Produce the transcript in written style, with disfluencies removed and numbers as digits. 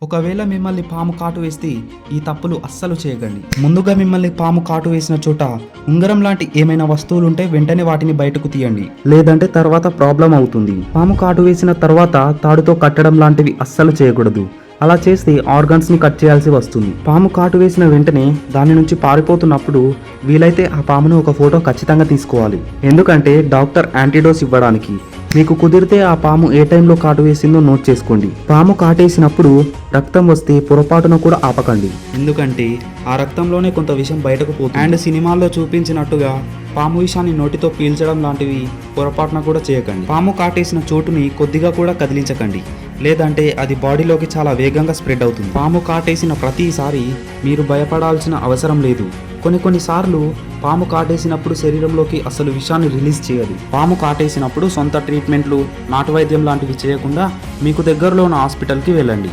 ఒకవేళ మిమ్మల్ని పాము కాటు వేస్తే ఈ తప్పులు అస్సలు చేయకండి. ముందుగా మిమ్మల్ని పాము కాటు వేసిన చోట ఉంగరం లాంటి ఏమైనా వస్తువులు ఉంటే వెంటనే వాటిని బయటకు తీయండి, లేదంటే తర్వాత ప్రాబ్లం అవుతుంది. పాము కాటు వేసిన తర్వాత తాడుతో కట్టడం లాంటివి అస్సలు చేయకూడదు. అలా చేస్తే ఆర్గన్స్ ని కట్ చేయాల్సి వస్తుంది. పాము కాటు వేసిన వెంటనే దాని నుంచి పారిపోతున్నప్పుడు వీలైతే ఆ పామును ఒక ఫోటో ఖచ్చితంగా తీసుకోవాలి. ఎందుకంటే డాక్టర్ యాంటీడోస్ ఇవ్వడానికి. మీకు కుదిరితే ఆ పాము ఏ టైంలో కాటు వేసిందో నోట్ చేసుకోండి. పాము కాటేసినప్పుడు రక్తం వస్తే పొరపాటున కూడా ఆపకండి, ఎందుకంటే ఆ రక్తంలోనే కొంత విషయం బయటకు పోతుంది. అండ్ సినిమాల్లో చూపించినట్టుగా పాము విషాన్ని నోటితో పీల్చడం లాంటివి పొరపాటున కూడా చేయకండి. పాము కాటేసిన చోటుని కొద్దిగా కూడా కదిలించకండి, లేదంటే అది బాడీలోకి చాలా వేగంగా స్ప్రెడ్ అవుతుంది. పాము కాటేసిన ప్రతిసారి మీరు భయపడాల్సిన అవసరం లేదు. కొన్నిసార్లు పాము కాటేసినప్పుడు శరీరంలోకి అసలు విషాన్ని రిలీజ్ చేయదు. పాము కాటేసినప్పుడు సొంత ట్రీట్మెంట్లు, నాటు వైద్యం లాంటివి చేయకుండా మీకు దగ్గరలో ఉన్న హాస్పిటల్కి వెళ్ళండి.